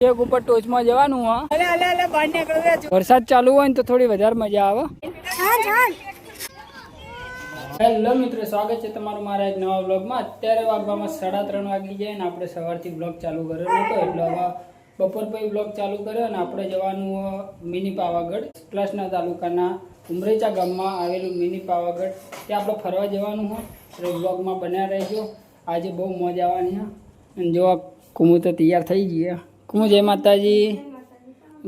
એક ઉપર ટોચમાં જવાનું હા. વરસાદ ચાલુ હોય ને તો થોડી વધારે મજા આવે. હેલો મિત્રો, સ્વાગત છે તમારું મારા એક નવા બ્લોગમાં. અત્યારે વાગવામાં 3:30 વાગી જાય ને આપણે સવારથી બ્લોગ ચાલુ કરેલો હતો, એટલે હવે બપોર પછી બ્લોગ ચાલુ કર્યો અને આપણે જવાનું મિની પાવાગઢ, સતલાસના તાલુકાના ઉમરેચા ગામમાં આવેલું મિની પાવાગઢ. ત્યાં આપણે ફરવા જવાનું હોય, એટલે બ્લોગમાં બન્યા રહેજો. આજે બહુ મજા આવવાની હા. અને જો કુમુ તો તૈયાર થઈ ગઈ. કુમુ જય માતાજી,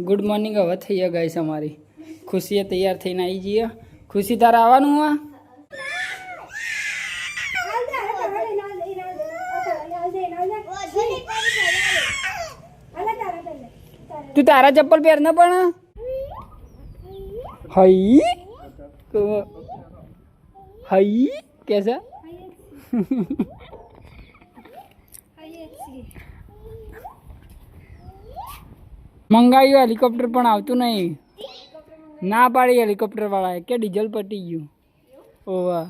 ગુડ મોર્નિંગ. હવે થઈ ગયા ગાઈસ, અમારી ખુશીએ તૈયાર થઈને આવી જઈએ. ખુશી તારે આવવાનું હા? તું તારા ચપ્પલ પહેર ને પણ હઈ હઈ કેસા મંગાવ્યું હેલિકોપ્ટર પણ આવતું નહીં. ના પાડી હેલિકોપ્ટર વાળાએ કે ડીઝલ પટી ગયું. ઓવા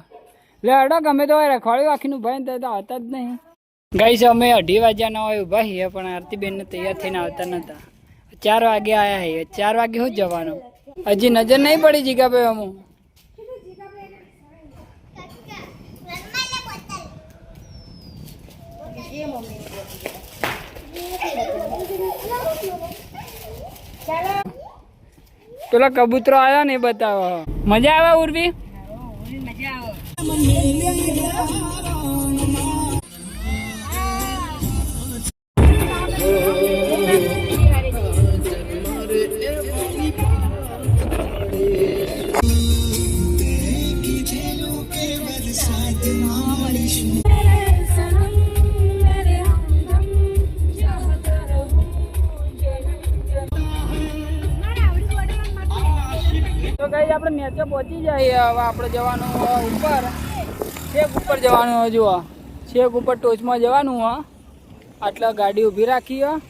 લે અડો ગમે તો રખવાડ્યું આખીનું ભાઈ તો આવતા જ નહીં. ગાઈસ અમે 2:30 વાગ્યા ના હોય ઉભા છીએ, પણ આરતીબેન તૈયાર થઈને આવતા નતા. 4 વાગે આયા હે. 4 વાગે શું જવાનું? હજી નજર નહીં પડી જીગાભાઈ અમુ. પેલા કબૂતરો આવ્યા ને એ બતાવો. મજા આવે ઉર્વી? મજા આવે. તો ગાઈસ આપણે નીચે પહોંચી જઈએ. હવે આપણે જવાનું ઉપર, છેક ઉપર જવાનું હોય. જુઓ છેક ઉપર ટોચમાં જવાનું હોય. આટલા ગાડી ઊભી રાખી અને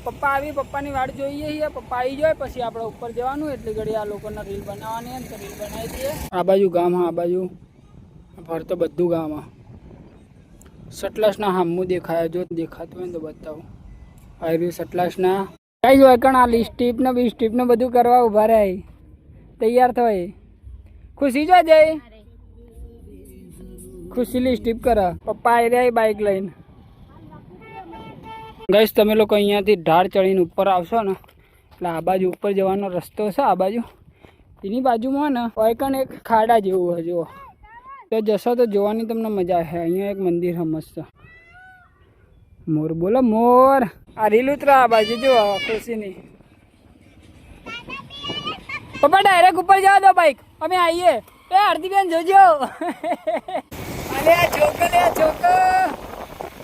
પપ્પાની વાટ જોઈએ છીએ. પપ્પા આવી જાય પછી આપણે ઉપર જવાનું. એટલી ઘડી આ લોકોને રીલ બનાવવાની તો રીલ બનાવી દઈએ. આ બાજુ ગામ હા, આ બાજુ ફરતો બધું ગામ હા. સતલાસના હામું દેખાય, જો દેખાતું હોય તો બતાવું. આવ્યું સતલાસના કઈ હોય કણ આ સ્ટીપ ને બી સ્ટીપ ને બધું કરવા ઉભા રહે. તૈયાર થાય ખુશી જો જાય. ખુશી સ્ટીપ કરે. પપ્પા આવી રહ્યા બાઇક લઈને. ગાઈસ તમે લોકો અહીંયાથી ઢાળ ચડીને ઉપર આવશો ને એટલે આ બાજુ ઉપર જવાનો રસ્તો છે. આ બાજુ એની બાજુમાં ને ઓયકણ એક ખાડા જેવું હોય. જુઓ તો જશો તો જોવાની તમને મજા આવે. અહીંયા એક મંદિર મસ્ત. મોર બોલો મોર. આ રીલ ઉતરા આ બાજુ જો ખુશીની. પપ્પા ડાયરેક્ટ ઉપર જવા દો બાઈક, અમે આવીએ. એ આરતીબેન જોજો. અરે આ ચોક લે ચોક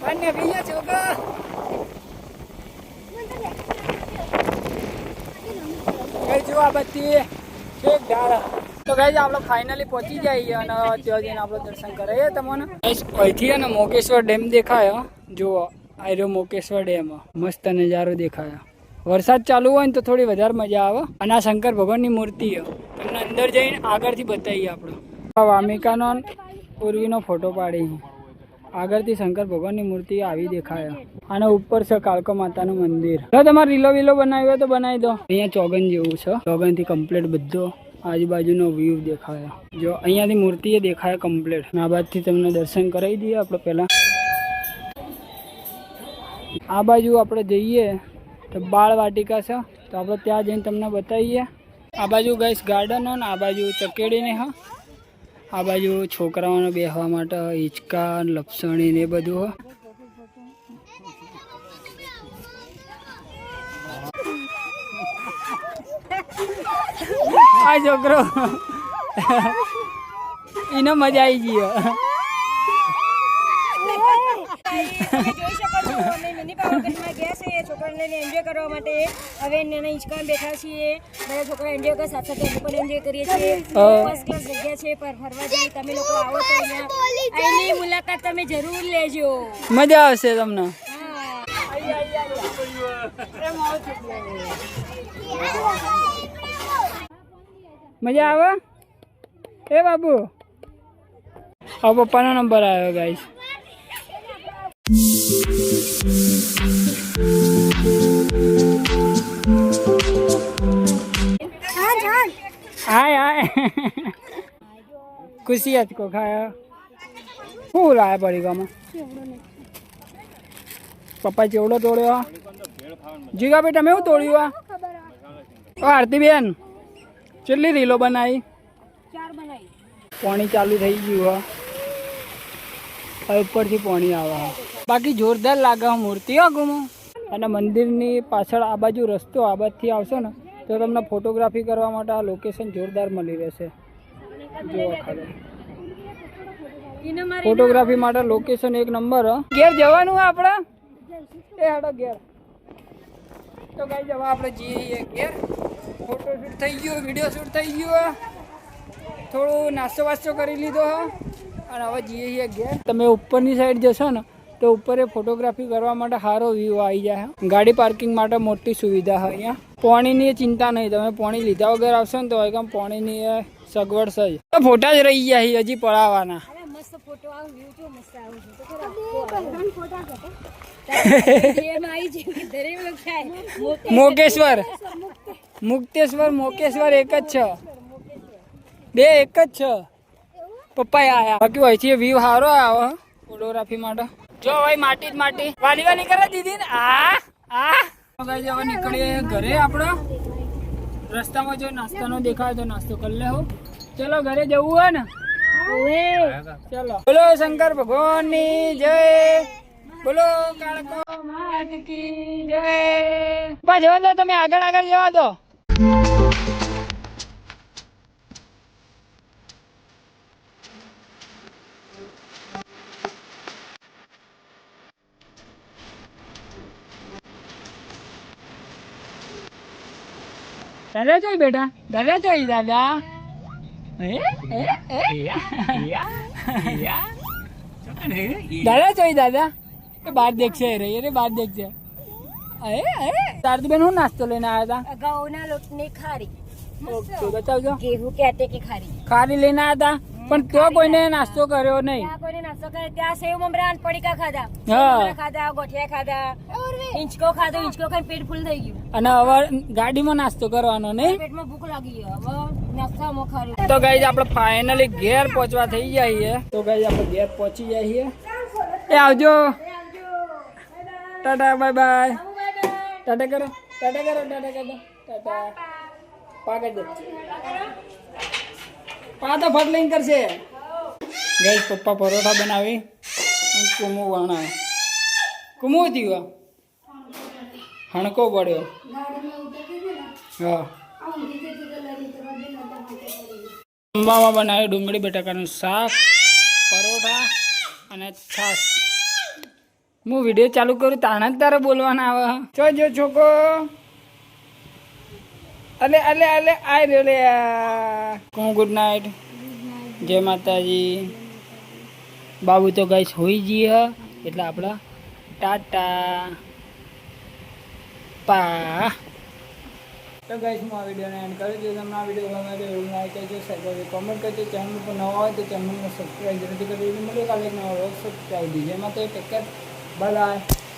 બંને બીજા ચોક. જો આ બધી એક ઢાળ. તો ગાઈસ આપણે ફાઇનલી પહોંચી જઈએ અને ત્યાં જઈને આપણે દર્શન કરીએ તમને. અહીંથી ને મોકેશ્વર ડેમ દેખાય. જુઓ આયરો મોકેશ્વર ડેમ મસ્ત નજારો દેખાય. વરસાદ ચાલુ હોય ને તો થોડી વધારે મજા આવે. અને આ શંકર ભગવાનની મૂર્તિ તમને અંદર જઈને આગળથી બતાવીએ. આપણે વામિકાનો પૂર્વીનો ફોટો પાડી. આગળથી શંકર ભગવાનની મૂર્તિ આવી દેખાય. અને ઉપર છે કાળકા માતાનું મંદિર. જો તમારે રીલો વીલો બનાવી હોય તો બનાવી દો. અહીંયા ચોગન જેવું છે. ચોગનથી કમ્પ્લીટ બધો આજુબાજુનો વ્યૂ દેખાય. જો અહીંયાથી મૂર્તિ દેખાય કમ્પ્લીટ. આ બાજુથી તમને દર્શન કરાવી દઈએ આપણે પહેલાં. આ બાજુ આપણે જઈએ તો બાળ વાટિકા છે, તો આપણે ત્યાં જઈને તમને બતાવીએ. આ બાજુ ગાઈસ ગાર્ડન ને આ બાજુ ચકેડીને હા. આ બાજુ છોકરાઓને બેસવા માટે હિંચકા લપસણી ને બધું હોય. આ છોકરો એને મજા આવી ગઈ. જોઈ શકો છો અમે મિની પાવાગઢમાં ગયા છે છોકરાઓને એન્જોય કરવા માટે. હવે નાના હિંચકામાં બેઠા છીએ. બધા છોકરા એન્જોય કરે, સાથે સાથે અમે પણ એન્જોય કરીએ છીએ. ફર્સ્ટ ક્લાસ જગ્યા છે પર ફરવા જઈએ. તમે લોકો આવો તો અહીંની મુલાકાત તમે જરૂર લેજો. મજા આવશે તમને. મજા આવે એ બાબુ. હવે પપ્પાનો નંબર આવ્યો ગાઈસ. हाय हाय खुशी आज को खाया શું લાયા પડીકામાં પપ્પા ચેવડો તોડ્યો જીગા ભાઈ તમે શું તોડ્યું આ આરતીબેન કેટલી રીલો બનાવી 4 બનાવી પાણી ચાલુ થઈ ગયું હવે ઉપરથી પાણી આવે બાકી જોરદાર લાગે મૂર્તિ ગુમો અને મંદિરની પાછળ આ બાજુ રસ્તો આ બાજુથી આવશો ને તો તમને ફોટોગ્રાફી કરવા માટે આ લોકેશન જોરદાર મળી રહેશે જોવા ખાલી ફોટોગ્રાફી માટે લોકેશન એક નંબર ઘેર જવાનું આપણે એ હાડો ઘેર તો કઈ જવા આપણે જઈએ ઘેર ફોટો શૂટ થઈ ગયો વિડીયો શૂટ થઈ ગયો થોડું નાસ્તો વાસ્તો કરી લીધો અને હવે જઈએ ઘેર તમે ઉપરની સાઈડ જશો ને તો ઉપર એ ફોટોગ્રાફી કરવા માટે સારો વ્યૂ આવી જાય ગાડી પાર્કિંગ માટે મોટી સુવિધા હોય અહીંયા પાણીની ચિંતા નહીં તમે પાણી લીધા વગર આવશો ને તો એકદમ પાણીની સગવડ સહી તો ફોટા જ રહી ગયા હજી પડાવવાના મસ્ત ફોટો આવ વ્યૂ જો મસ્ત આવું છે તો ફોટા એમાં આવી છે દરેક લોક થાય મોકેશ્વર મુક્તેશ્વર મોકેશ્વર એક જ છે બે એક જ છે પપ્પા આયા બાકી અહીંથી વ્યૂ સારો આવે ફોટોગ્રાફી માટે જો ભાઈ માટી જ માટી વાલી વાલી કરે દીદી ને હવે નીકળીએ ઘરે આપણે રસ્તામાં જો નાસ્તાનો દેખાય તો નાસ્તો કરી લે ચલો ઘરે જવું હોય ને ચલો બોલો શંકર ભગવાનની જય બોલો કાળકો માત કી જય જવા દો તમે આગળ આગળ જવા દો દાદા જોઈ બેટા દાદા જોઈ દાદા દાદા જોઈ દાદા એ બાર દેખશે રે બાર દેખશે તારતીબેન હું નાસ્તો લઈને આવ્યા હતા ઘઉંના લોટની ખારી ઓકે બતાવજો गेहूं के आटे की खारी ખારી લઈને આવ્યા હતા પણ તો કોઈને નાસ્તો કર્યો નહીં ત્યાં કોઈને નાસ્તો કરે ત્યાં સેવ મમરા પડીકા ખાધા હા. મમરા ખાધા ગોઠિયા ખાધા હિંચકો ખાધો હિંચકો ખાઈને પેટ ફૂલ થઈ ગયું અને હવે ગાડીમાં નાસ્તો કરવાનો નહીં પેટમાં ભૂખ લાગી ગઈ હવે નાસ્તામાં ખારી તો ગાઈઝ આપણે ફાઇનલી ઘેર પહોંચવા થઈ જઈએ તો ગાઈઝ આપણે ઘેર પહોંચી જઈએ એ આવજો ટાટા બાય બાય ટાટા કરો ટાટા કરો ટાટા કરો ટાટા પા કરી દે પા તો ફટ લઈને કરશે ગાઈઝ પપ્પા પરોઠા બનાવી કુમુ વણાવે કુમુ થયું હણકો પડ્યો હા અંબામાં બનાવ્યું ડુંગળી બટાકાનું શાક પરોઠા અને છાશ હું વિડીયો ચાલુ કરું તાણા જ તારે બોલવાના આવે જો જો છોકો અલે અલે અલે આય રે લે ગુડ નાઇટ જય માતાજી બાબુ તો ગાઈસ હોઈ જઈએ એટલે આપણા ટાટા પા તો ગાઈસ હું આ વિડીયોને એન્ડ કરું છું તમને આ વિડીયો ગમે તો એવું લાઈક કરજો શેર કરજો કોમેન્ટ કરજો ચેનલ પર નવા હોય તો ચેનલને સબસ્ક્રાઈબ જરૂરથી કરજો મળ્યો કાલે એક નવો રોજ સબસ્ક્રાઈબ દીજે એમાં તો ટેક કેર બાય બાય